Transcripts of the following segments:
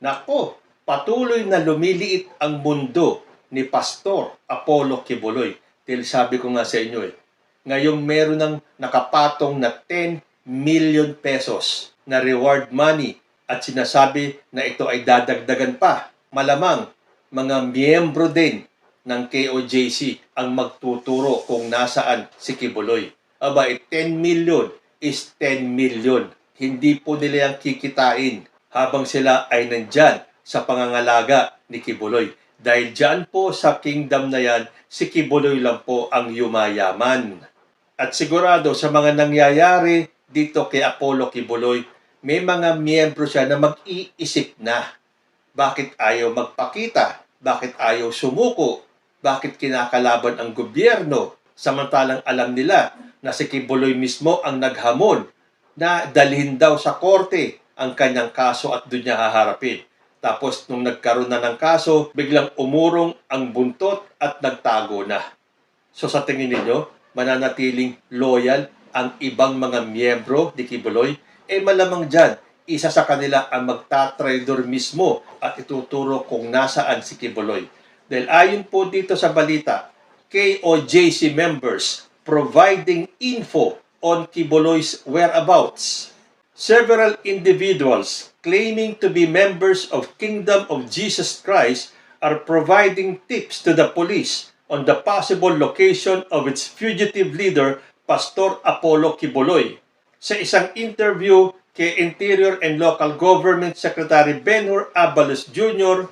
Nako, patuloy na lumiliit ang mundo ni Pastor Apollo Quiboloy. Dahil sabi ko nga sa inyo ngayong meron ng nakapatong na 10 million pesos na reward money at sinasabi na ito ay dadagdagan pa. Malamang mga miyembro din ng KOJC ang magtuturo kung nasaan si Quiboloy. Aba, 10 million is 10 million. Hindi po nila yung kikitain habang sila ay nandyan sa pangangalaga ni Quiboloy. Dahil dyan po sa kingdom na yan, si Quiboloy lang po ang yumayaman. At sigurado sa mga nangyayari dito kay Apollo Quiboloy, may mga miyembro siya na mag-iisip na. Bakit ayaw magpakita? Bakit ayaw sumuko? Bakit kinakalaban ang gobyerno? Samantalang alam nila na si Quiboloy mismo ang naghamon na dalhin daw sa korte ang kanyang kaso at doon niya haharapin. Tapos nung nagkaroon na ng kaso, biglang umurong ang buntot at nagtago na. So sa tingin ninyo, mananatiling loyal ang ibang mga miyembro ni Quiboloy? Malamang dyan, isa sa kanila ang magtatraidor mismo at ituturo kung nasaan si Quiboloy. Dahil ayon po dito sa balita, KOJC members providing info on Quiboloy's whereabouts. Several individuals claiming to be members of Kingdom of Jesus Christ are providing tips to the police on the possible location of its fugitive leader, Pastor Apollo Quiboloy. Sa isang interview kay Interior and Local Government Secretary Ben-Hur Abalos Jr.,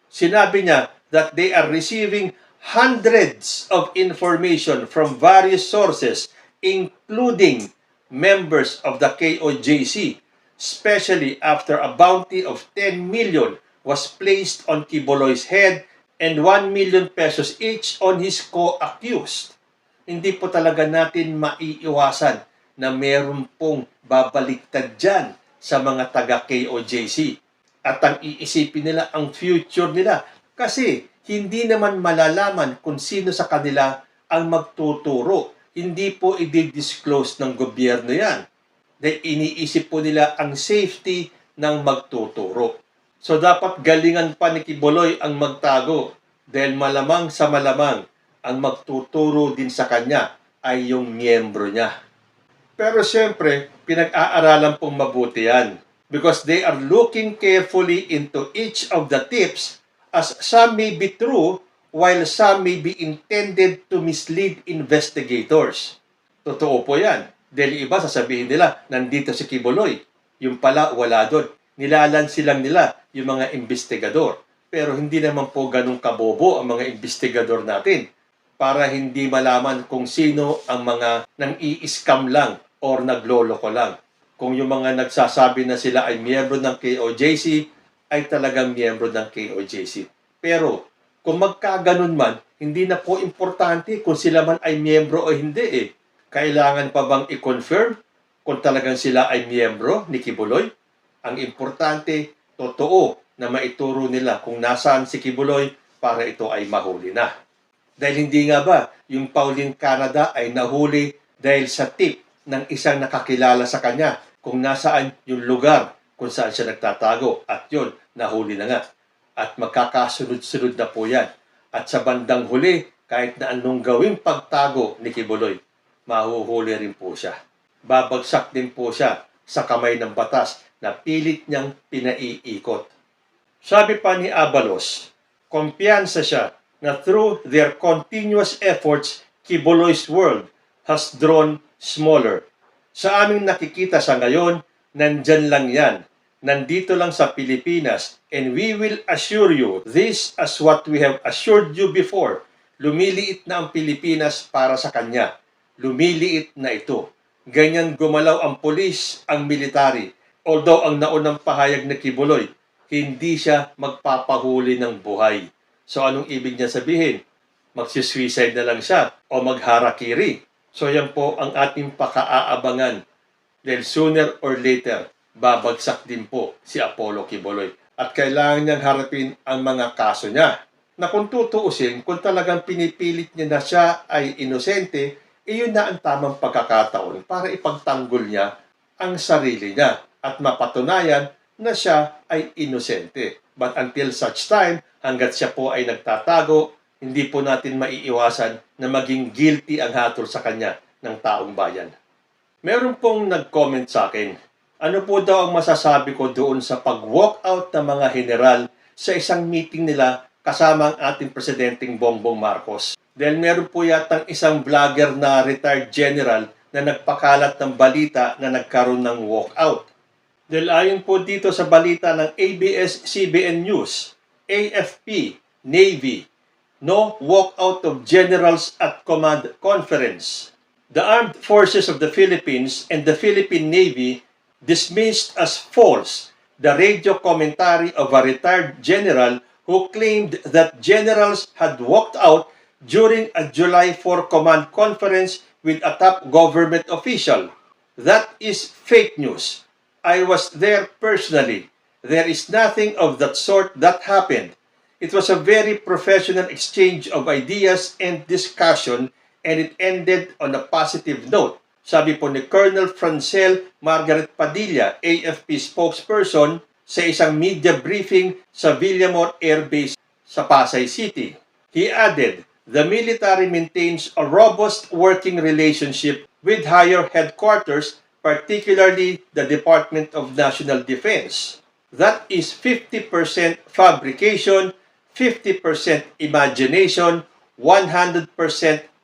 sinabi niya that they are receiving hundreds of information from various sources, including members of the KOJC, especially after a bounty of 10 million was placed on Quiboloy's head and 1 million pesos each on his co-accused. Hindi po talaga natin maiiwasan na meron pong babaliktad dyan sa mga taga-KOJC. At ang iisipin nila ang future nila. Kasi hindi naman malalaman kung sino sa kanila ang magtuturo. Hindi po i-disclose ng gobyerno yan. Dahil iniisip po nila ang safety ng magtuturo. So dapat galingan pa ni Quiboloy ang magtago. Dahil malamang sa malamang ang magtuturo din sa kanya ay yung miyembro niya. Pero siyempre, pinag-aaralan pong mabuti yan. Because they are looking carefully into each of the tips as some may be true while some may be intended to mislead investigators. Totoo po yan. Dahil iba sasabihin nila, nandito si Quiboloy. Yung pala, wala doon. Nilalansilang nila yung mga investigador. Pero hindi naman po ganun kabobo ang mga investigador natin para hindi malaman kung sino ang mga nang-i-scam lang or nagloloko lang. Kung yung mga nagsasabi na sila ay miyembro ng KOJC, ay talagang miyembro ng KOJC. Pero kung magkaganon man, hindi na po importante kung sila man ay miyembro o hindi Kailangan pa bang i-confirm kung talagang sila ay miyembro ni Quiboloy? Ang importante, totoo na maituro nila kung nasaan si Quiboloy para ito ay mahuli na. Dahil hindi nga ba yung Pauline Canada ay nahuli dahil sa tip ng isang nakakilala sa kanya kung nasaan yung lugar kung saan siya nagtatago at yun, nahuli na nga. At magkakasunod-sunod na po yan. At sa bandang huli, kahit na anong gawing pagtago ni Quiboloy, mahuhuli rin po siya. Babagsak din po siya sa kamay ng batas na pilit niyang pinaiikot. Sabi pa ni Abalos, kumpiyansa siya na through their continuous efforts, Quiboloy's world has drawn smaller. Sa aming nakikita sa ngayon, nandyan lang yan. Nandito lang sa Pilipinas, and we will assure you this as what we have assured you before. Lumiliit na ang Pilipinas para sa kanya. Lumiliit na ito. Ganyan gumalaw ang pulis, ang military. Although ang naunang pahayag na Quiboloy, hindi siya magpapahuli ng buhay. So anong ibig niya sabihin? Magsisuicide na lang siya o magharakiri. So yan po ang ating pakaaabangan. Dahil sooner or later, babagsak din po si Apollo Quiboloy. At kailangan niyang harapin ang mga kaso niya. Na kung tutuusin, kung talagang pinipilit niya na siya ay inosente, iyon na ang tamang pagkakataon para ipagtanggol niya ang sarili niya at mapatunayan na siya ay inosente. But until such time, hanggat siya po ay nagtatago, hindi po natin maiiwasan na maging guilty ang hatol sa kanya ng taong bayan. Meron pong nag-comment sa akin, ano po daw ang masasabi ko doon sa pag-walkout ng mga general sa isang meeting nila kasama ang ating Presidenteng Bongbong Marcos. Dahil meron po yatang isang vlogger na retired general na nagpakalat ng balita na nagkaroon ng walkout. Dahil ayon po dito sa balita ng ABS-CBN News, AFP, Navy, no walkout of generals at command conference. The Armed Forces of the Philippines and the Philippine Navy dismissed as false the radio commentary of a retired general who claimed that generals had walked out during a July 4 command conference with a top government official. That is fake news. I was there personally. There is nothing of that sort that happened. It was a very professional exchange of ideas and discussion, and it ended on a positive note. Sabi po ni Colonel Francel Margaret Padilla, AFP spokesperson, sa isang media briefing sa Villamor Air Base sa Pasay City. He added, the military maintains a robust working relationship with higher headquarters, particularly the Department of National Defense. That is 50% fabrication, 50% imagination, 100%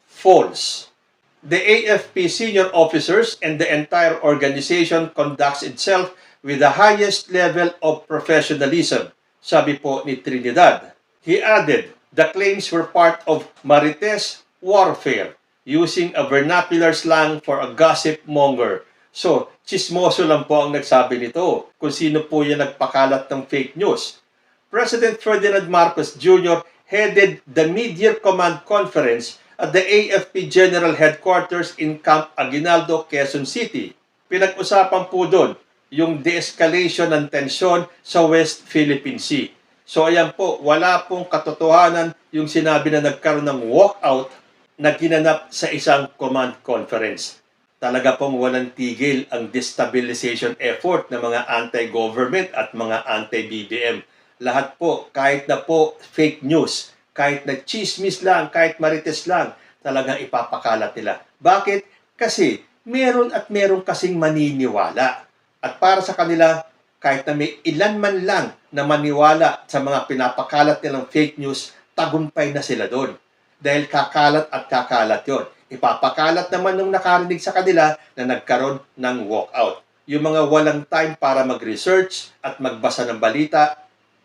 false. The AFP senior officers and the entire organization conducts itself with the highest level of professionalism, sabi po ni Trinidad. He added, the claims were part of Marites warfare, using a vernacular slang for a gossip monger. So, chismoso lang po ang nagsabi nito kung sino po yung nagpakalat ng fake news. President Ferdinand Marcos Jr. headed the Mid-Year Command Conference at the AFP General Headquarters in Camp Aguinaldo, Quezon City. Pinag-usapan po doon yung de-escalation ng tensyon sa West Philippine Sea. So ayan po, wala pong katotohanan yung sinabi na nagkaroon ng walkout na ginanap sa isang command conference. Talaga pong walang tigil ang destabilization effort ng mga anti-government at mga anti-BBM. Lahat po, kahit na po fake news, kahit na chismis lang, kahit marites lang, talagang ipapakalat nila. Bakit? Kasi meron at meron kasing maniniwala. At para sa kanila, kahit na may ilan man lang na maniwala sa mga pinapakalat nilang fake news, tagumpay na sila doon. Dahil kakalat at kakalat yon. Ipapakalat naman nung nakarinig sa kanila na nagkaroon ng walkout. Yung mga walang time para mag-research at magbasa ng balita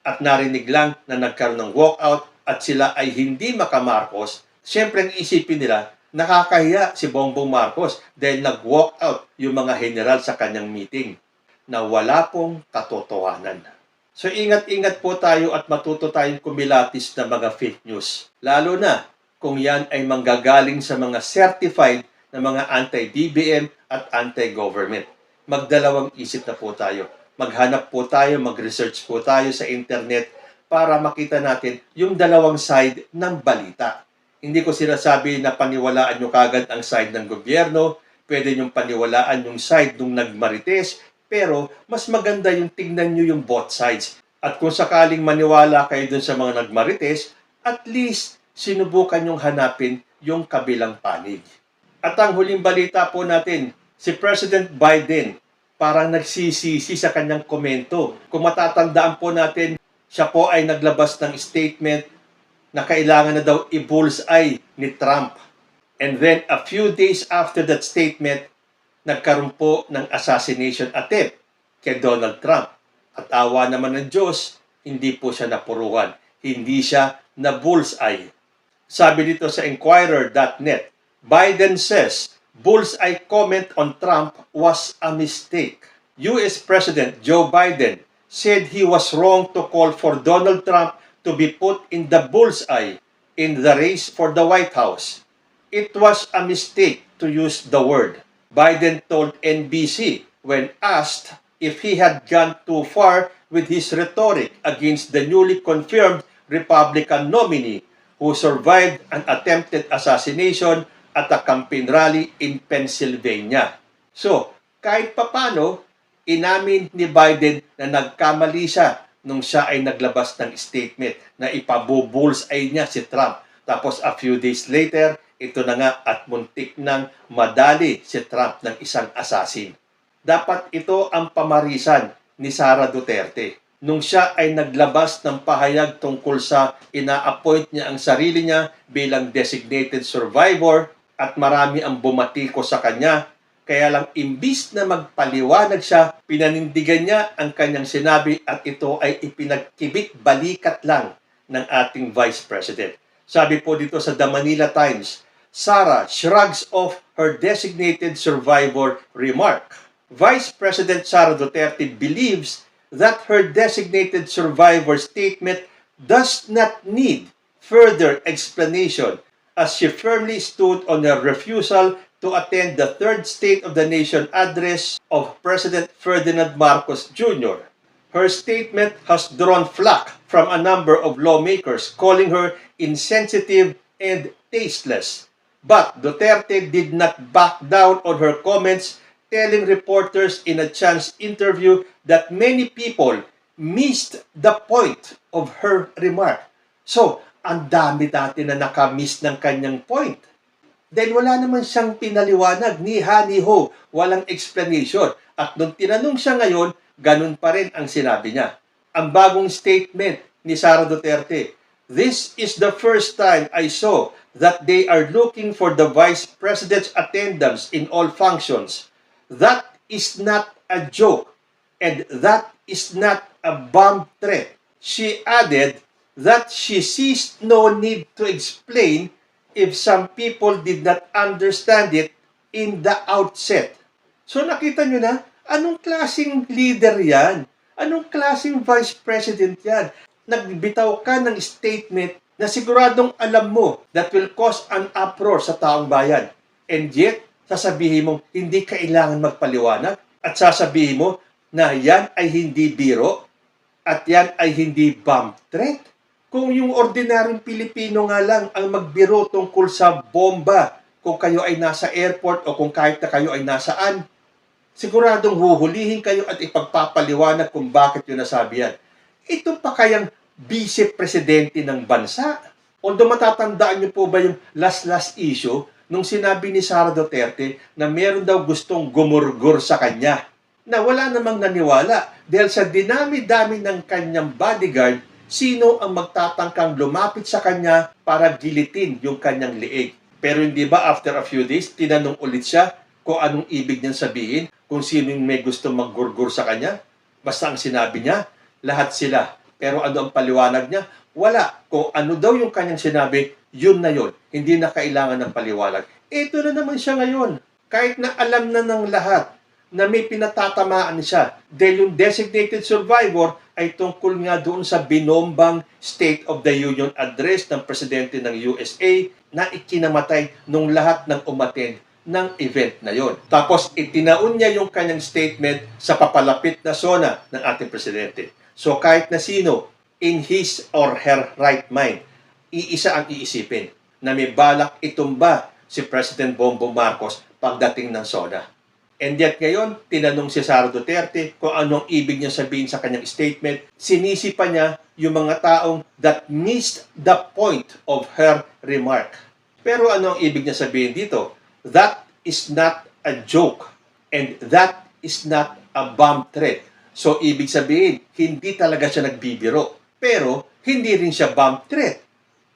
at narinig lang na nagkaroon ng walkout at sila ay hindi makamarcos, siyempre ang isipin nila, nakakahiya si Bongbong Marcos dahil nag-walkout yung mga general sa kanyang meeting na wala pong katotohanan. So ingat-ingat po tayo at matuto tayong kumilatis ng mga fake news. Lalo na kung yan ay manggagaling sa mga certified na mga anti-BBM at anti-government. Magdalawang isip na po tayo. Maghanap po tayo, mag-research po tayo sa internet para makita natin yung dalawang side ng balita. Hindi ko sinasabi na paniwalaan nyo kagad ang side ng gobyerno, pwede nyong paniwalaan yung side ng nagmarites, pero mas maganda yung tingnan nyo yung both sides. At kung sakaling maniwala kayo dun sa mga nagmarites, at least sinubukan nyong hanapin yung kabilang panig. At ang huling balita po natin, si President Biden parang nagsisisi sa kanyang komento. Kung matatandaan po natin, siya po ay naglabas ng statement na kailangan na daw i-bullseye ni Trump. And then a few days after that statement, nagkaroon po ng assassination attempt kay Donald Trump. At awa naman ng Diyos, hindi po siya napuruan. Hindi siya na-bullseye. Sabi dito sa Inquirer.net, Biden says, bullseye comment on Trump was a mistake. U.S. President Joe Biden said he was wrong to call for Donald Trump to be put in the bullseye in the race for the White House. It was a mistake to use the word, Biden told NBC when asked if he had gone too far with his rhetoric against the newly confirmed Republican nominee who survived an attempted assassination at a campaign rally in Pennsylvania. So, kahit papano, Inamin ni Biden na nagkamali siya nung siya ay naglabas ng statement na ipabubulsay niya si Trump. Tapos a few days later, ito na nga at muntik nang madali si Trump ng isang assassin. Dapat ito ang pamarisan ni Sara Duterte. Nung siya ay naglabas ng pahayag tungkol sa ina-appoint niya ang sarili niya bilang designated survivor at marami ang bumatiko sa kanya. Kaya lang imbis na magpaliwanag siya, pinanindigan niya ang kanyang sinabi at ito ay ipinagkibit balikat lang ng ating Vice President. Sabi po dito sa The Manila Times, Sara shrugs off her designated survivor remark. Vice President Sara Duterte believes that her designated survivor statement does not need further explanation as she firmly stood on her refusal to attend the third State of the Nation address of President Ferdinand Marcos Jr. Her statement has drawn flack from a number of lawmakers, calling her insensitive and tasteless. But Duterte did not back down on her comments, telling reporters in a chance interview that many people missed the point of her remark. So, ang dami dati na nakamiss ng kanyang point. Dahil wala naman siyang pinaliwanag, ni ha ni ho, walang explanation. At nung tinanong siya ngayon, ganun pa rin ang sinabi niya. Ang bagong statement ni Sara Duterte, "This is the first time I saw that they are looking for the Vice President's attendance in all functions. That is not a joke, and that is not a bomb threat." She added that she sees no need to explain if some people did not understand it in the outset. So nakita nyo na, anong klaseng leader yan? Anong klaseng vice president yan? Nagbitaw ka ng statement na siguradong alam mo that will cause an uproar sa taong bayan. And yet, sasabihin mo, hindi kailangan magpaliwanag at sasabihin mo na yan ay hindi biro at yan ay hindi bomb threat. Kung yung ordinaryong Pilipino nga lang ang magbiro tungkol sa bomba, kung kayo ay nasa airport o kung kahit na kayo ay nasaan, siguradong huhulihin kayo at ipagpapaliwanag kung bakit yun nasabi yan. Ito pa kayang vice-presidente ng bansa? Although matatandaan niyo po ba yung last issue nung sinabi ni Sara Duterte na meron daw gustong gumurgur sa kanya, na wala namang naniwala dahil sa dinami-dami ng kanyang bodyguard, sino ang magtatangkang lumapit sa kanya para gilitin yung kanyang liig. Pero hindi ba after a few days, tinanong ulit siya kung anong ibig niyang sabihin, kung sino yung may gusto maggurgur sa kanya? Basta ang sinabi niya, lahat sila. Pero ano ang paliwanag niya? Wala. Kung ano daw yung kanyang sinabi, yun na yun. Hindi na kailangan ng paliwanag. Ito na naman siya ngayon. Kahit na alam na ng lahat na may pinatatamaan siya. Dahil yung designated survivor ay tungkol nga doon sa binombang State of the Union address ng Presidente ng USA na ikinamatay nung lahat ng umattend ng event na yon. Tapos itinaon niya yung kanyang statement sa papalapit na zona ng ating Presidente. So kahit na sino, in his or her right mind, iisa ang iisipin na may balak itumba si President Bongbong Marcos pagdating ng zona. And yet ngayon, tinanong si Sara Duterte kung anong ibig niya sabihin sa kanyang statement. Sinisi pa niya yung mga taong that missed the point of her remark. Pero ano ang ibig niya sabihin dito? That is not a joke and that is not a bomb threat. So ibig sabihin, hindi talaga siya nagbibiro. Pero hindi rin siya bomb threat.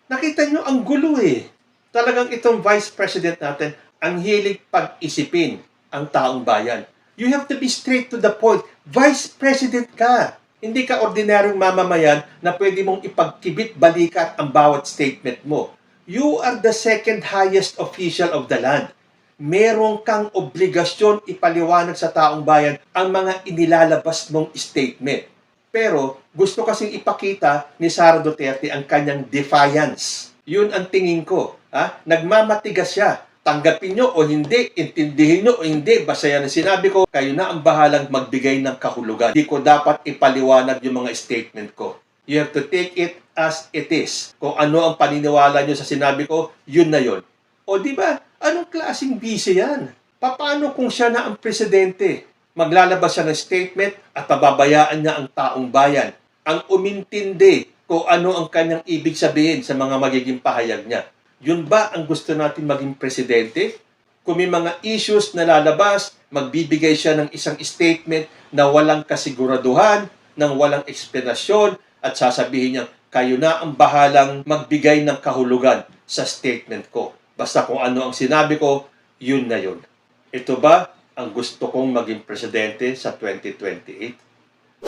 Nakita niyo ang gulo eh. Talagang itong Vice President natin, ang hilig pag-isipin ang taong bayan. You have to be straight to the point. Vice President ka. Hindi ka ordinaryong mamamayan na pwede mong ipagkibit balikat ang bawat statement mo. You are the second highest official of the land. Meron kang obligasyon ipaliwanag sa taong bayan ang mga inilalabas mong statement. Pero gusto kasing ipakita ni Sara Duterte ang kanyang defiance. Yun ang tingin ko. Nagmamatigas siya. Tanggapin nyo o hindi, intindihin nyo o hindi, basta yan ang sinabi ko, kayo na ang bahalang magbigay ng kahulugan. Hindi ko dapat ipaliwanag yung mga statement ko. You have to take it as it is. Kung ano ang paniniwala nyo sa sinabi ko, yun na yun. O di ba? Anong klaseng busy yan? Paano kung siya na ang presidente? maglalabas siya ng statement at pababayaan niya ang taong bayan ang umintindi kung ano ang kanyang ibig sabihin sa mga magiging pahayag niya. Yun ba ang gusto natin maging presidente? Kung may mga issues na lalabas, magbibigay siya ng isang statement na walang kasiguraduhan, ng walang eksplanasyon, at sasabihin niya, kayo na ang bahalang magbigay ng kahulugan sa statement ko. Basta kung ano ang sinabi ko, yun na yun. Ito ba ang gusto kong maging presidente sa 2028?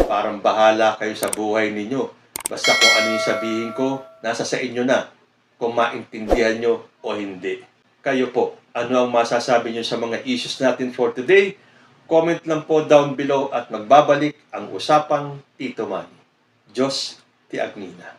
Parang bahala kayo sa buhay ninyo. Basta kung ano yung sabihin ko, nasa sa inyo na. Kung maintindihan nyo o hindi. Kayo po, ano ang masasabi nyo sa mga issues natin for today? Comment lang po down below at magbabalik ang usapang Tito Manny. Diyos ti Agnina.